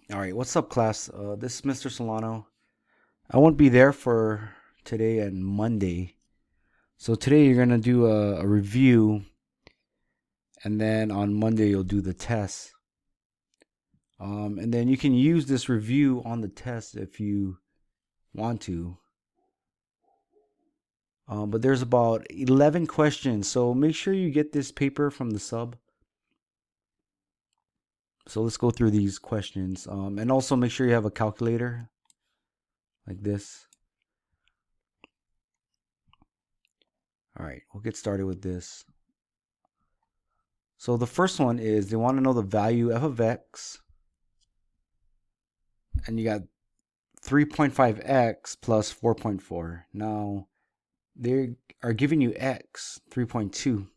All right, what's up, class? This is Mr. Solano. I won't be there for today and Monday. So today you're gonna do a review, and then on Monday you'll do the test. And then you can use this review on the test if you want to. But there's about 11 questions, so make sure you get this paper from the sub. So let's go through these questions, and also make sure you have a calculator like this. All right, we'll get started with this. So the first one is they want to know the value f of x, and you got 3.5x plus 4.4. Now they are giving you x 3.2.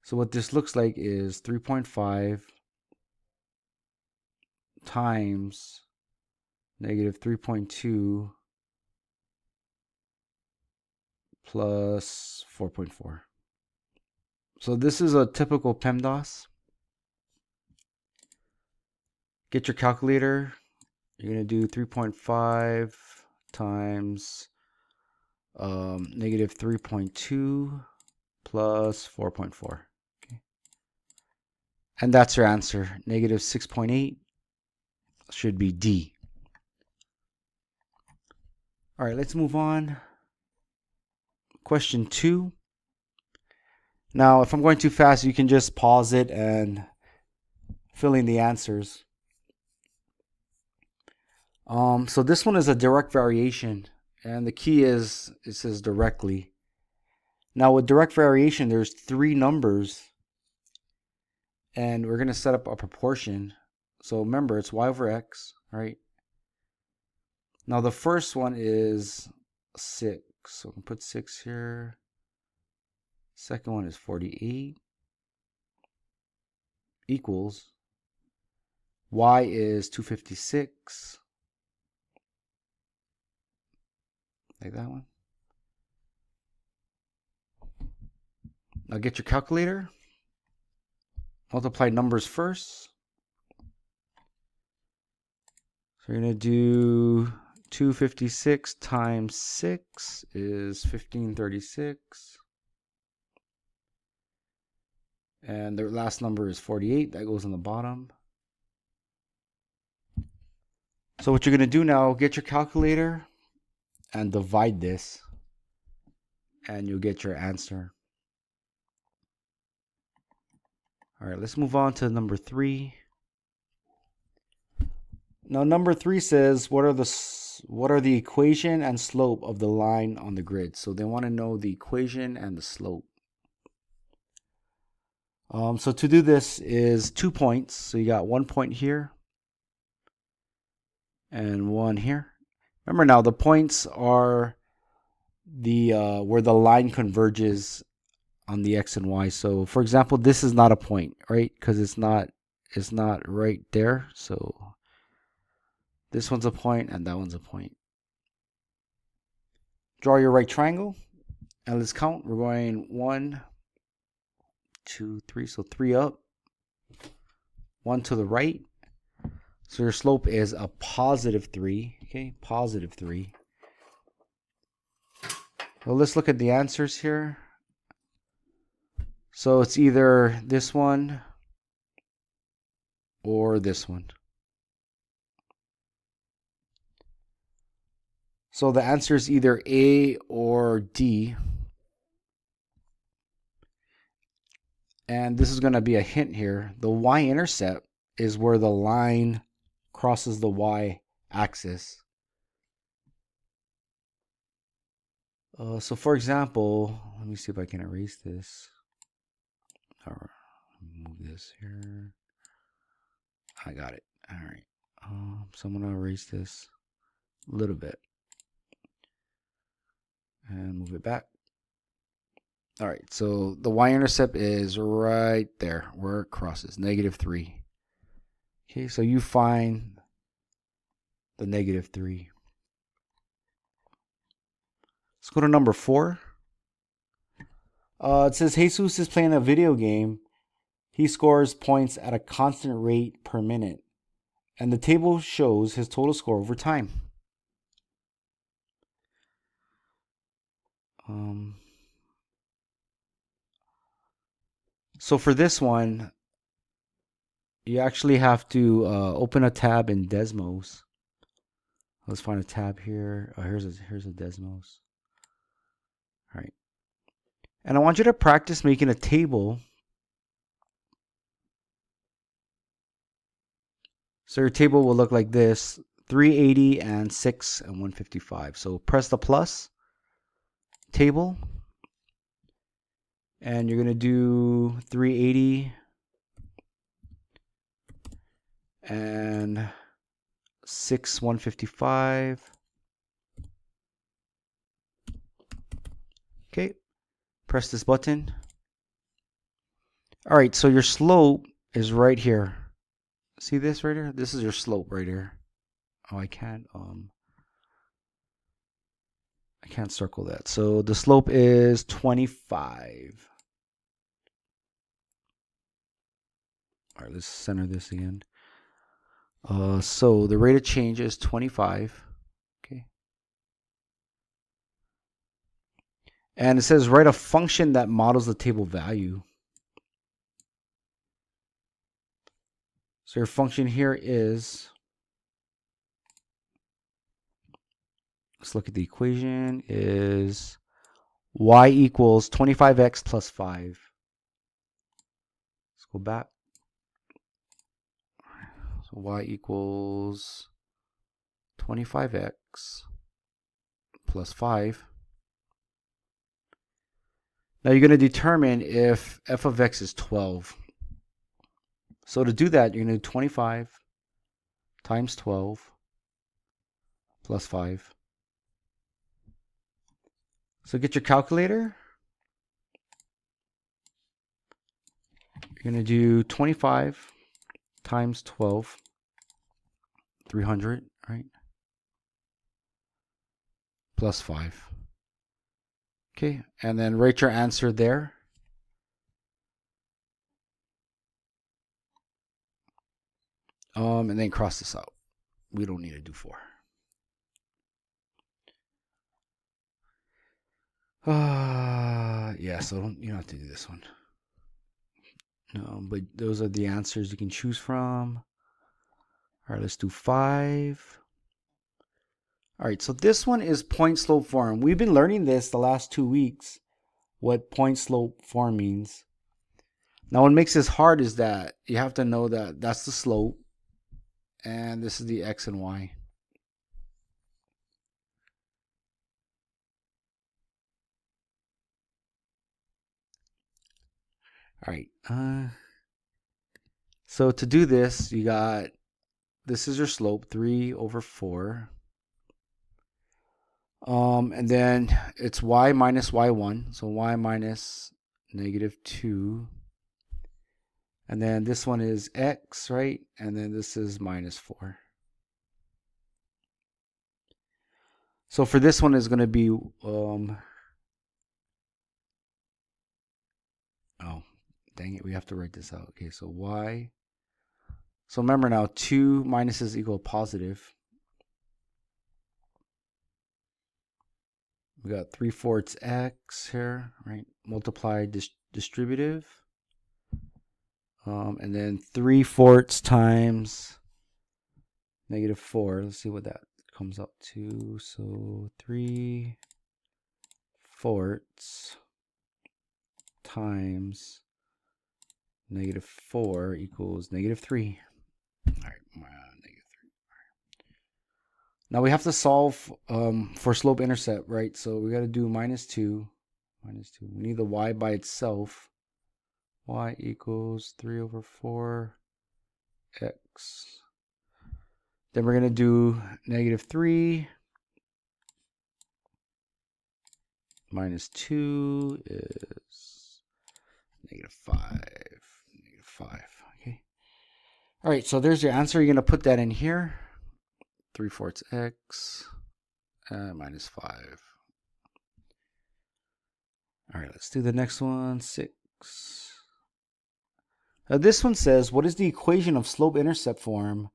So what this looks like is 3.5 times negative 3.2 plus 4.4. So this is a typical PEMDAS. Get your calculator. You're going to do 3.5 times negative 3.2 plus 4.4. Okay. And that's your answer. Negative 6.8 should be D. All right, let's move on. Question 2. Now, if I'm going too fast, you can just pause it and fill in the answers. So this one is a direct variation, and the key is it says directly. Now with direct variation, there's 3 numbers, and we're going to set up a proportion. So remember, it's y over x, right? Now the first one is 6, so we can put 6 here. Second one is 48 equals y is 256, like that one. Now get your calculator, multiply numbers first. So you're going to do 256 times 6 is 1536. And the last number is 48. That goes on the bottom. So what you're going to do now, get your calculator and divide this, and you'll get your answer. All right, let's move on to number 3. Now number 3 says what are the equation and slope of the line on the grid. So they want to know the equation and the slope. So to do this is 2 points. So you got 1 point here and 1 here. Remember now, the points are the where the line converges on the x and y. So for example, this is not a point, right? Because it's not right there. So this one's a point and that one's a point. Draw your right triangle and let's count. We're going 1, 2, 3. So 3 up, 1 to the right. So your slope is a positive 3. Okay, positive 3. Well, let's look at the answers here. So it's either this one or this one. So the answer is either A or D. And this is going to be a hint here. The y-intercept is where the line crosses the y-axis. So for example, let me see if I can erase this. Or move this here. I got it. All right. So I'm going to erase this a little bit. And move it back. All right, so the y-intercept is right there where it crosses, negative 3. Okay, so you find the negative 3. Let's go to number 4. It says Jesus is playing a video game. He scores points at a constant rate per minute. And the table shows his total score over time. So for this one, you actually have to open a tab in Desmos. Let's find a tab here. Oh, here's a Desmos. All right. And I want you to practice making a table. So your table will look like this: 380 and 6 and 155. So press the plus table, and you're going to do 380 and 6 155. Okay, press this button. All right, so your slope is right here. See this right here? This is your slope right here. Oh, I can't circle that. So the slope is 25. All right, let's center this again. So the rate of change is 25. Okay. And it says write a function that models the table value. So your function here is, let's look at the equation, is y equals 25x plus 5. Let's go back. So y equals 25x plus 5. Now you're going to determine if f of x is 12. So to do that, you're going to do 25 times 12 plus 5. So get your calculator. You're going to do 25 times 12, 300, right? Plus 5. Okay, and then write your answer there. And then cross this out. We don't need to do 4. Yeah, so you don't have to do this one. No, but those are the answers you can choose from. All right, let's do 5. All right, so this one is point slope form. We've been learning this the last 2 weeks, what point slope form means. Now, what makes this hard is that you have to know that that's the slope, and this is the x and y. All right. So to do this, you got, this is your slope, 3 over 4. And then it's y minus y1. So y minus negative 2. And then this one is x, right? And then this is minus 4. So for this one is going to be, oh, dang it, we have to write this out. Okay, so y. So remember now, 2 minuses equal positive. We got 3/4 x here, right? Multiply distributive. And then 3/4 times negative 4. Let's see what that comes up to. So 3/4 times negative 4 equals negative 3. All right, negative 3. All right. Now we have to solve for slope intercept, right? So we got to do minus 2. Minus 2. We need the y by itself. Y equals 3 over 4 x. Then we're going to do negative 3 minus 2 is negative 5. Negative 5. Okay. All right, so there's your answer. You're going to put that in here. 3/4 x minus 5. All right, let's do the next one. 6. Now this one says, what is the equation of slope-intercept form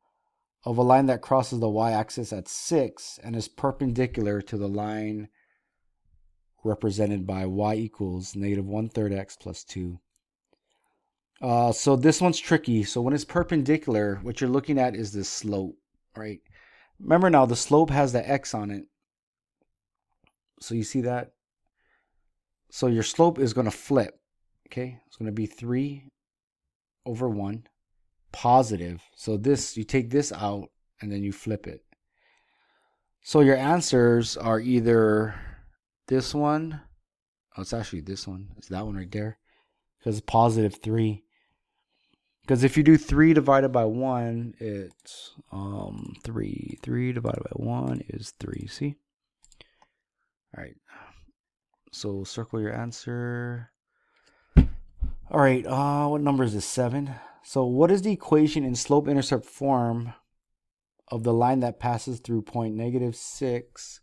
of a line that crosses the y-axis at 6 and is perpendicular to the line represented by y equals negative 1/3 x plus 2. So this one's tricky. So when it's perpendicular, what you're looking at is the slope, right? Remember now, the slope has the x on it. So you see that? So your slope is going to flip, okay? It's going to be 3/1 positive. So this, you take this out and then you flip it. So your answers are either this one. Oh, it's actually this one. It's that one right there. Because it's positive 3. Because if you do 3 divided by 1, it's 3. 3 divided by 1 is 3. See? All right. So circle your answer. All right. What number is this? 7. So what is the equation in slope-intercept form of the line that passes through point -6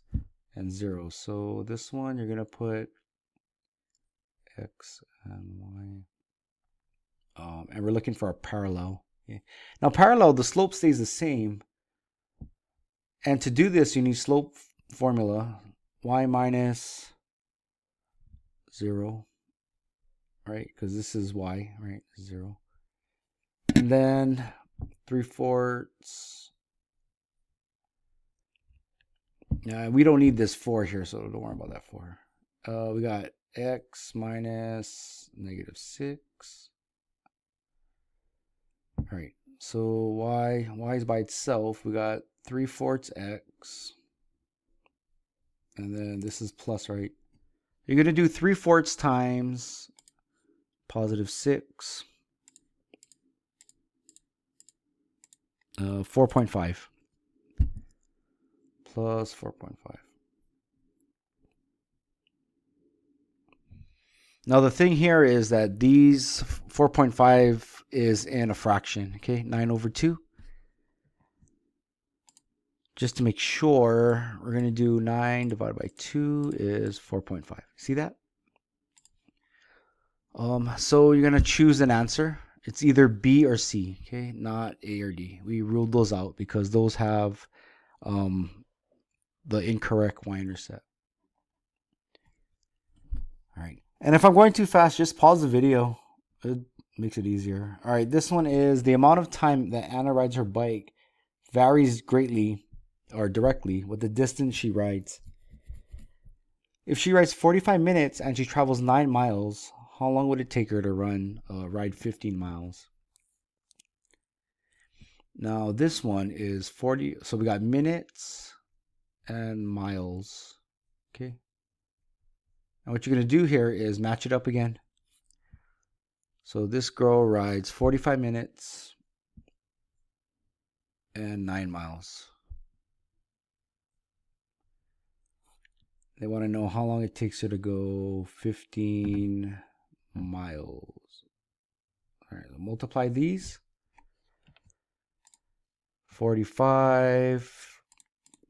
and 0? So this one, you're going to put x and y. And we're looking for a parallel. Okay. Now, parallel, the slope stays the same. And to do this, you need slope formula. Y minus 0, right? Because this is y, right? 0. And then 3/4. Now, we don't need this 4 here, so don't worry about that 4. We got x minus -6. All right, so y is by itself. We got 3/4 x. And then this is plus, right? You're going to do 3/4 times positive 6. 4.5 plus 4.5. Now the thing here is that these 4.5 is in a fraction, okay? 9/2. Just to make sure, we're going to do 9 divided by 2 is 4.5. See that? So you're going to choose an answer. It's either B or C, okay? Not A or D. We ruled those out because those have the incorrect y-intercept. All right. And if I'm going too fast, just pause the video. It makes it easier. All right. This one is the amount of time that Anna rides her bike varies greatly or directly with the distance she rides. If she rides 45 minutes and she travels 9 miles, how long would it take her to ride 15 miles? Now this one is 40. So we got minutes and miles. Okay. Now what you're going to do here is match it up again. So this girl rides 45 minutes and 9 miles. They want to know how long it takes her to go 15 miles. All right, multiply these. 45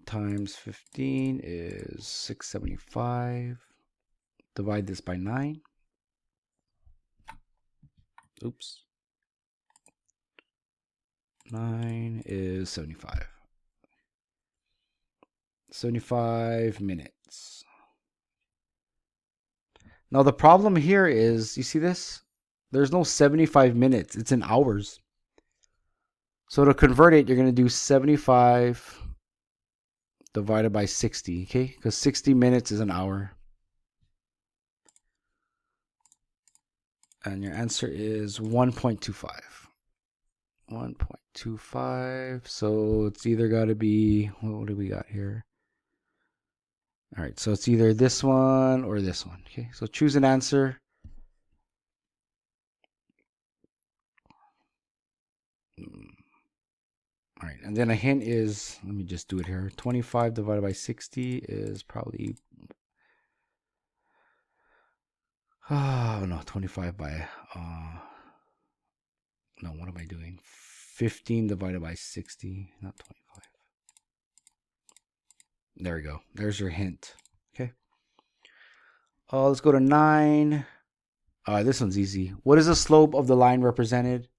times 15 is 675. Divide this by 9. Oops. 9 is 75. 75 minutes. Now the problem here is, you see this? There's no 75 minutes. It's in hours. So to convert it, you're going to do 75 divided by 60, okay? Because 60 minutes is an hour. And your answer is 1.25. 1.25. So it's either got to be, what do we got here? All right, so it's either this one or this one. Okay, so choose an answer. All right, and then a hint is, let me just do it here. 25 divided by 60 is probably, oh no, 25 by, no, what am I doing? 15 divided by 60, not 25. There we go. There's your hint. Okay. Let's go to 9. This one's easy. What is the slope of the line represented?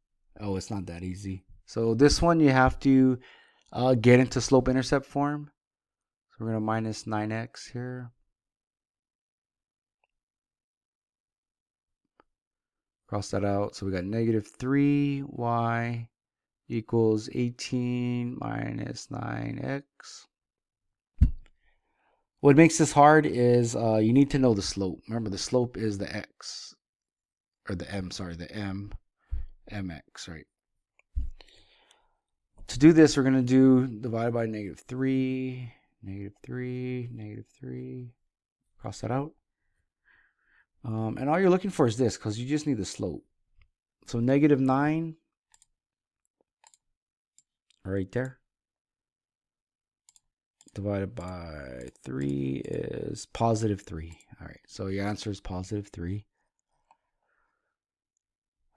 Oh, it's not that easy. So this one you have to get into slope-intercept form. So we're going to minus 9x here. Cross that out. So we got negative 3y equals 18 minus 9x. What makes this hard is you need to know the slope. Remember, the slope is the x, or the m, sorry, the mx, right? To do this, we're going to do divided by negative 3, negative 3, negative 3. Cross that out. And all you're looking for is this, because you just need the slope. So negative 9, right there, divided by 3 is positive 3. All right, so your answer is positive 3.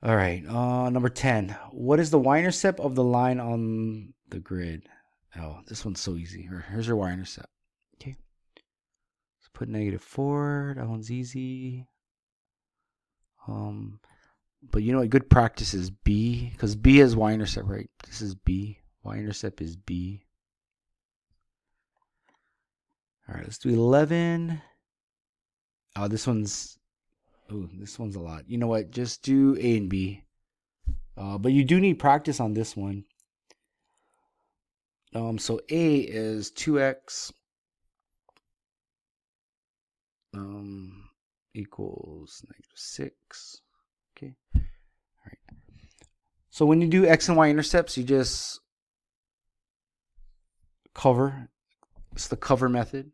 All right, number 10. What is the y-intercept of the line on the grid? Oh, this one's so easy. Here's your y-intercept. Okay. Let's put negative 4. That one's easy. But you know what? Good practice is B, because B has y-intercept, right? This is B. Y-intercept is B. All right, let's do 11. Oh, this one's a lot. You know what? Just do A and B. But you do need practice on this one. So A is 2x equals negative 6. Okay. All right. So when you do x and y intercepts, you just cover. It's the cover method.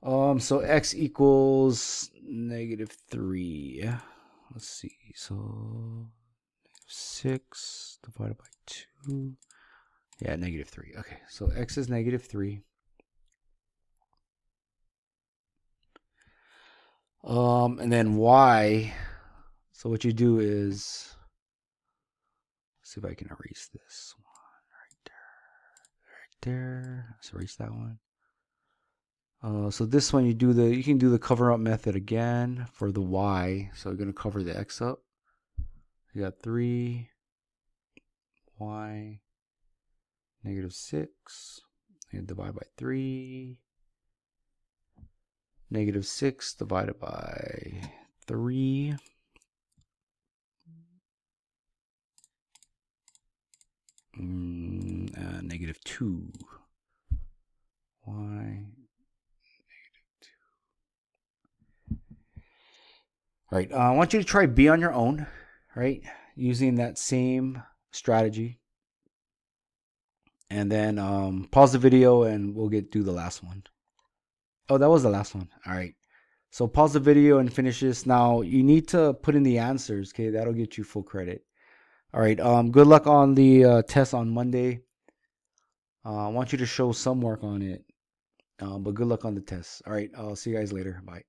So x equals negative 3. Let's see. So 6 divided by 2. Yeah, negative 3. Okay, so x is negative 3. And then y. So what you do is, let's see if I can erase this one right there. Let's erase that one. So this one you can do the cover up method again for the y. So you're going to cover the x up. You got 3 y negative 6. And divide by 3. Negative 6 divided by 3. Negative 2. Y. All right, I want you to try B on your own, right? Using that same strategy. And then pause the video and we'll do the last one. Oh, that was the last one. All right. So pause the video and finish this. Now, you need to put in the answers, okay? That'll get you full credit. All right. Good luck on the test on Monday. I want you to show some work on it. But good luck on the test. All right. I'll see you guys later. Bye.